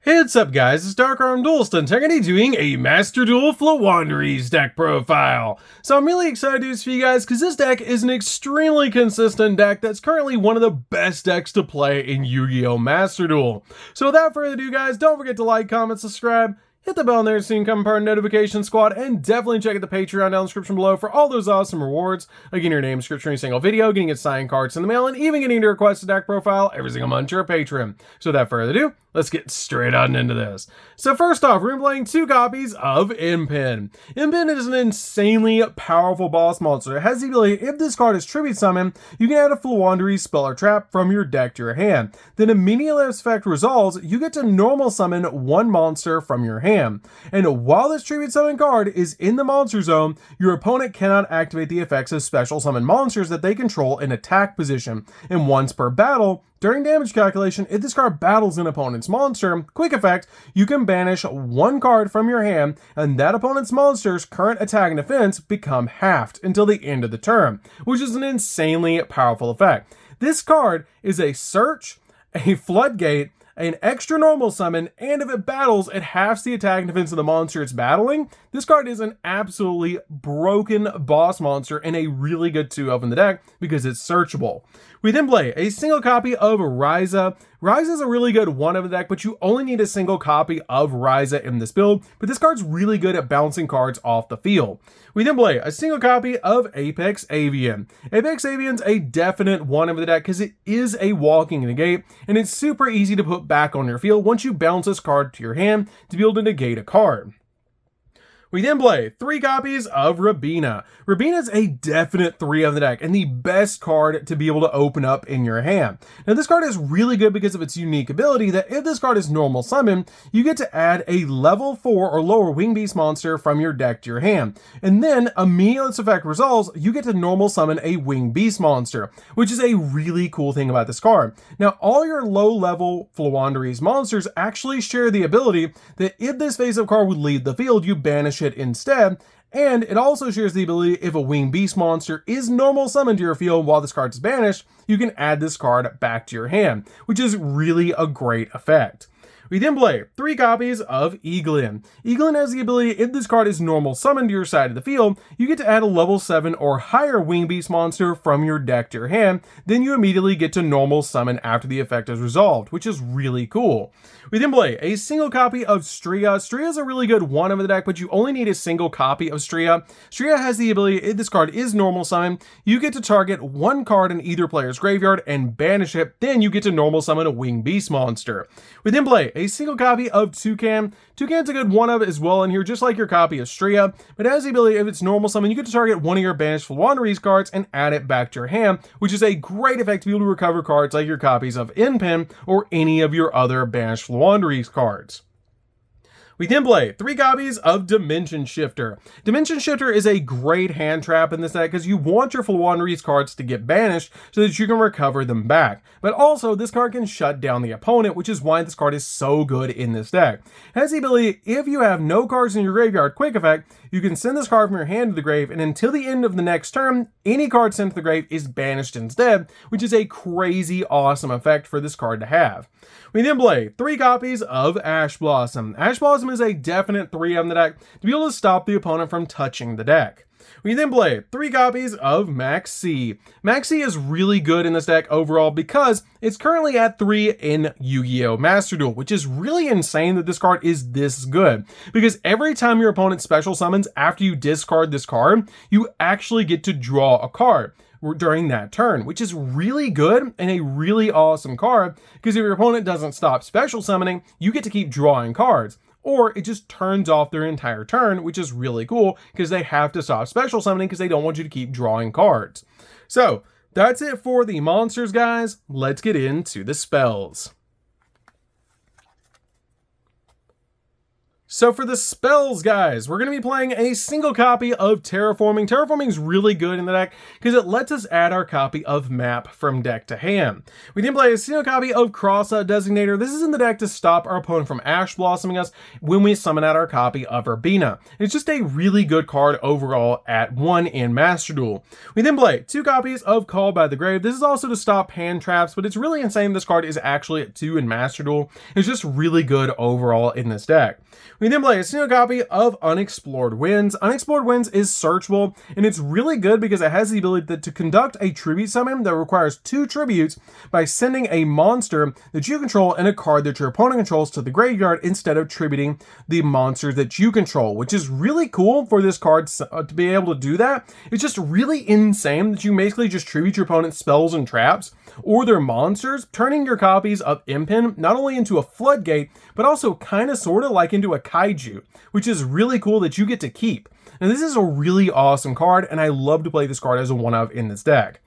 Hey, what's up guys, it's DarkArmedDuelist and today doing a Master Duel Floowandereeze deck profile. So I'm really excited to do this for you guys because this deck is an extremely consistent deck that's currently one of the best decks to play in Yu-Gi-Oh! Master Duel. So without further ado guys, don't forget to like, comment, subscribe, hit the bell in there so you can become part of the notification squad, and definitely check out the Patreon down in the description below for all those awesome rewards, like getting your name description in every single video, getting it signed cards in the mail, and even getting to request a deck profile every single month to your Patreon. So without further ado, let's get straight on into this. So first off, we're playing 2 copies of Pinson. Pinson is an insanely powerful boss monster. It has the ability, if this card is tribute summoned, you can add a Floowandereeze spell or trap from your deck to your hand. Then immediately this effect resolves, you get to normal summon 1 monster from your hand. And while this tribute summon card is in the monster zone, your opponent cannot activate the effects of special summon monsters that they control in attack position. And once per battle, during damage calculation, if this card battles an opponent's monster, quick effect, you can banish 1 card from your hand, and that opponent's monster's current attack and defense become halved until the end of the turn, which is an insanely powerful effect. This card is a search, a floodgate, an extra normal summon, and if it battles, it halves the attack and defense of the monster it's battling. This card is an absolutely broken boss monster and a really good 2-of in the deck because it's searchable. We then play a single copy of Ryza. Ryza is a really good 1-of the deck, but you only need a single copy of Ryza in this build, but this card's really good at bouncing cards off the field. We then play a single copy of Apex Avian. Apex Avian's a definite 1-of the deck because it is a walking negate, and it's super easy to put back on your field once you bounce this card to your hand to be able to negate a card. We then play 3 copies of Rabina. Rabina is a definite 3 of the deck and the best card to be able to open up in your hand. Now this card is really good because of its unique ability that if this card is normal summon, you get to add a level 4 or lower wing beast monster from your deck to your hand. And then immediately this effect resolves, you get to normal summon a wing beast monster, which is a really cool thing about this card. Now all your low level Floowandereeze monsters actually share the ability that if this face-up card would leave the field, you banish it instead, and it also shares the ability if a winged beast monster is normal summoned to your field while this card is banished, you can add this card back to your hand, which is really a great effect. We then play 3 copies of Eaglin. Eaglin has the ability, if this card is normal summoned to your side of the field, you get to add a level 7 or higher wing beast monster from your deck to your hand, then you immediately get to normal summon after the effect is resolved, which is really cool. We then play a single copy of Stria. Stria is a really good 1-of the deck, but you only need a single copy of Stria. Stria has the ability, if this card is normal summon, you get to target 1 card in either player's graveyard and banish it, then you get to normal summon a winged beast monster. We then play a single copy of Toucan. Toucan's a good 1-of as well in here, just like your copy of Stria, but it has the ability, if it's normal summon, you get to target 1 of your banished Floowandereeze cards and add it back to your hand, which is a great effect to be able to recover cards like your copies of Pinson or any of your other banished Floowandereeze cards. We then play 3 copies of Dimension Shifter. Dimension Shifter is a great hand trap in this deck because you want your Floowandereeze cards to get banished so that you can recover them back. But also, this card can shut down the opponent, which is why this card is so good in this deck. It has the ability, if you have no cards in your graveyard, quick effect, you can send this card from your hand to the grave, and until the end of the next turn, any card sent to the grave is banished instead, which is a crazy awesome effect for this card to have. We then play 3 copies of Ash Blossom. Ash Blossom is a definite 3 on the deck to be able to stop the opponent from touching the deck. We then play 3 copies of Maxi. Maxi is really good in this deck overall because it's currently at 3 in Yu-Gi-Oh! Master Duel, which is really insane that this card is this good. Because every time your opponent special summons after you discard this card, you actually get to draw a card during that turn, which is really good and a really awesome card because if your opponent doesn't stop special summoning, you get to keep drawing cards. Or it just turns off their entire turn, which is really cool because they have to stop special summoning because they don't want you to keep drawing cards. So that's it for the monsters, guys. Let's get into the spells. So for the spells, guys, we're going to be playing a single copy of Terraforming. Terraforming is really good in the deck because it lets us add our copy of Map from deck to hand. We then play a single copy of Crossout Designator. This is in the deck to stop our opponent from Ash Blossoming us when we summon out our copy of Urbina. It's just a really good card overall at 1 in Master Duel. We then play 2 copies of Called by the Grave. This is also to stop hand traps, but it's really insane this card is actually at 2 in Master Duel. It's just really good overall in this deck. We then play a single copy of Unexplored Winds. Unexplored Winds is searchable, and it's really good because it has the ability to conduct a tribute summon that requires 2 tributes by sending a monster that you control and a card that your opponent controls to the graveyard instead of tributing the monsters that you control, which is really cool for this card to be able to do that. It's just really insane that you basically just tribute your opponent's spells and traps or their monsters, turning your copies of Impin not only into a floodgate, but also kind of sort of like into a kaiju, which is really cool that you get to keep. And this is a really awesome card, and I love to play this card as a 1-of in this deck.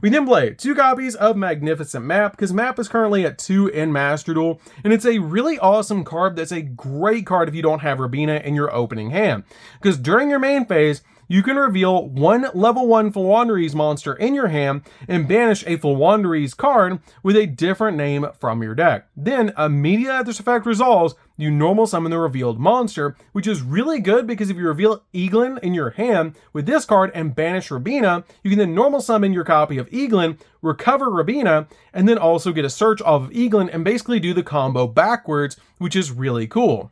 We then play 2 copies of Magnificent Map, because Map is currently at 2 in Master Duel, and it's a really awesome card that's a great card if you don't have Urbina in your opening hand. Because during your main phase, you can reveal 1 level 1 Floowandereeze monster in your hand and banish a Floowandereeze card with a different name from your deck. Then, immediately after this effect resolves, you normal summon the revealed monster, which is really good because if you reveal Eaglin in your hand with this card and banish Urbina, you can then normal summon your copy of Eaglin, recover Urbina, and then also get a search off of Eaglin and basically do the combo backwards, which is really cool.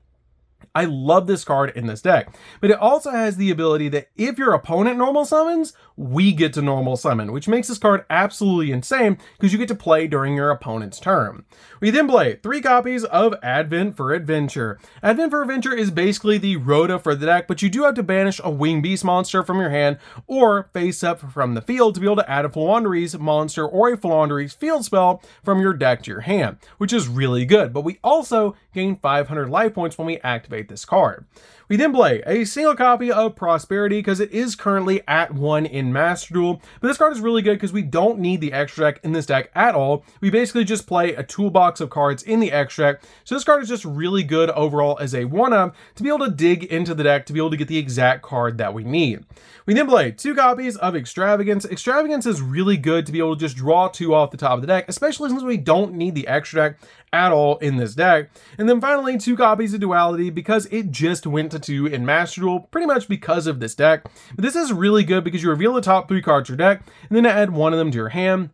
I love this card in this deck, but it also has the ability that if your opponent normal summons, we get to normal summon, which makes this card absolutely insane because you get to play during your opponent's turn. We then play 3 copies of Advent for Adventure. Advent for Adventure is basically the Rhoda for the deck, but you do have to banish a Winged Beast monster from your hand or face up from the field to be able to add a Floowandereeze monster or a Floowandereeze field spell from your deck to your hand, which is really good. But we also gain 500 life points when we activate this card. We then play a single copy of Prosperity because it is currently at 1 in Master Duel, but this card is really good because we don't need the extra deck in this deck at all. We basically just play a toolbox of cards in the extra deck, so this card is just really good overall as a 1-of to be able to dig into the deck to be able to get the exact card that we need. We then play 2 copies of Extravagance. Extravagance is really good to be able to just draw 2 off the top of the deck, especially since we don't need the extra deck at all in this deck. And then finally 2 copies of Duality because it just went to 2 in Master Duel pretty much because of this deck. But this is really good because you reveal the top 3 cards of your deck and then add 1 of them to your hand,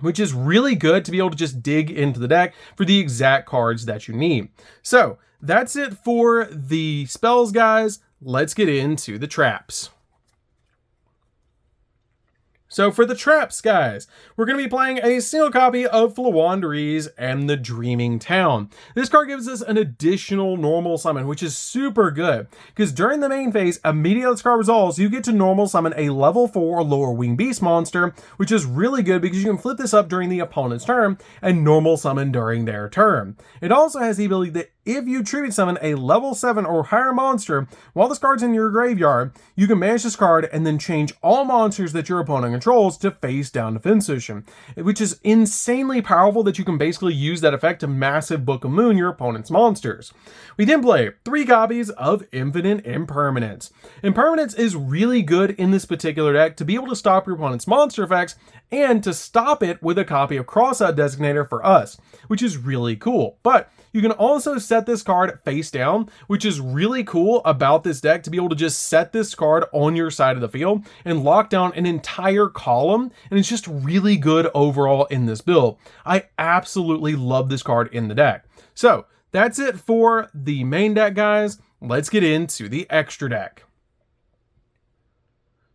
which is really good to be able to just dig into the deck for the exact cards that you need. So that's it for the spells, guys. Let's get into the traps. So for the traps, guys, we're going to be playing a single copy of Floowandereeze and the Dreaming Town. This card gives us an additional normal summon, which is super good, because during the main phase, immediately this card resolves, you get to normal summon a level 4 or lower Winged Beast monster, which is really good because you can flip this up during the opponent's turn and normal summon during their turn. It also has the ability that if you tribute summon a level 7 or higher monster while this card's in your graveyard, you can banish this card and then change all monsters that your opponent controls to face down defense position, which is insanely powerful that you can basically use that effect to massive Book of Moon your opponent's monsters. We then play 3 copies of Infinite Impermanence. Impermanence is really good in this particular deck to be able to stop your opponent's monster effects and to stop it with a copy of Crossout Designator for us, which is really cool. But you can also set this card face down, which is really cool about this deck, to be able to just set this card on your side of the field and lock down an entire column, and it's just really good overall in this build. I absolutely love this card in the deck. So that's it for the main deck, guys. Let's get into the extra deck.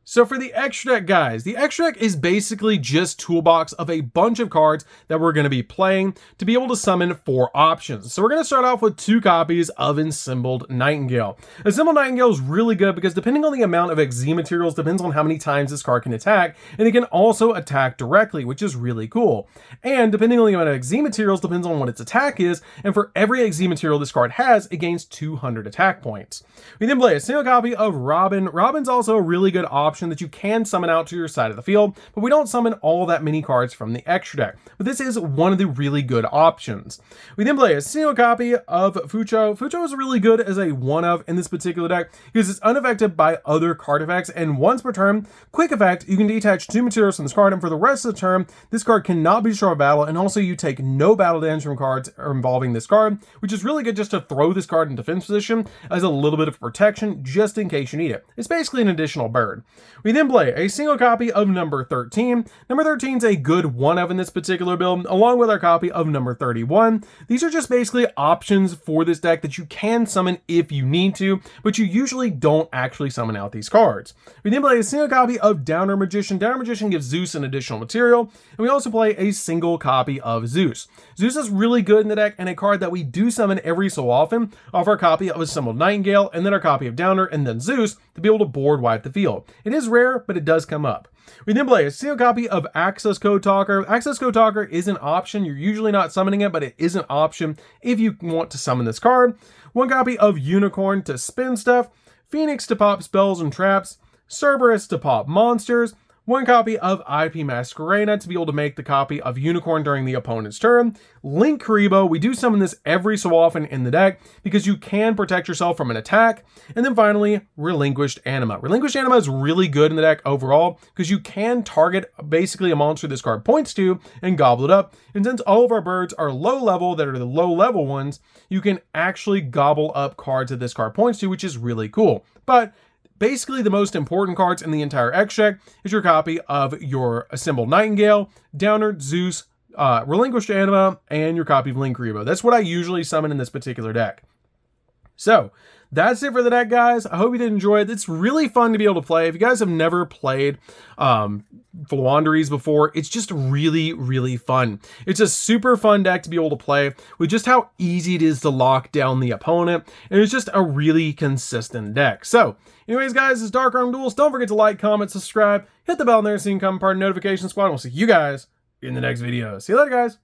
So for the extra deck, guys, the extra deck is basically just toolbox of a bunch of cards that we're going to be playing to be able to summon 4 options. So we're going to start off with 2 copies of Assembled Nightingale. Assembled Nightingale is really good because depending on the amount of XZ materials depends on how many times this card can attack, and it can also attack directly, which is really cool. And depending on the amount of XZ materials depends on what its attack is, and for every XZ material this card has, it gains 200 attack points. We then play a single copy of Robin. Robin's also a really good option option that you can summon out to your side of the field, but we don't summon all that many cards from the extra deck. But this is one of the really good options. We then play a single copy of Fucho. Fucho is really good as a one-of in this particular deck because it's unaffected by other card effects, and once per turn, quick effect, you can detach 2 materials from this card, and for the rest of the turn, this card cannot be destroyed by battle, and also you take no battle damage from cards involving this card, which is really good just to throw this card in defense position as a little bit of protection just in case you need it. It's basically an additional bird. We then play a single copy of number 13. Number 13 is a good one-of in this particular build, along with our copy of number 31. These are just basically options for this deck that you can summon if you need to, but you usually don't actually summon out these cards. We then play a single copy of Downer Magician. Downer Magician gives Zeus an additional material, and we also play a single copy of Zeus. Zeus is really good in the deck and a card that we do summon every so often off our copy of Assembled Nightingale, and then our copy of Downer, and then Zeus to be able to board wipe the field. It is rare, but it does come up. We then play a single copy of Access Code Talker. Access Code Talker is an option. You're usually not summoning it, but it is an option if you want to summon this card. One copy of Unicorn to spin stuff, Phoenix to pop spells and traps, Cerberus to pop monsters, one copy of IP Masquerena to be able to make the copy of Unicorn during the opponent's turn. Link Karibo, we do summon this every so often in the deck because you can protect yourself from an attack. And then finally, Relinquished Anima. Relinquished Anima is really good in the deck overall because you can target basically a monster this card points to and gobble it up. And since all of our birds are low level, that are the low level ones, you can actually gobble up cards that this card points to, which is really cool. But basically, the most important cards in the entire extract is your copy of your Assembled Nightingale, Downer, Zeus, Relinquished Anima, and your copy of Link Karibo. That's what I usually summon in this particular deck. So, that's it for the deck, guys. I hope you did enjoy it. It's really fun to be able to play. If you guys have never played Floowandereeze before, it's just really, really fun. It's a super fun deck to be able to play with just how easy it is to lock down the opponent. And it's just a really consistent deck. So, anyways, guys, this is DarkArmedDuelist. Don't forget to like, comment, subscribe, hit the bell in there so you can become part of the notification squad. And we'll see you guys in the next video. See you later, guys.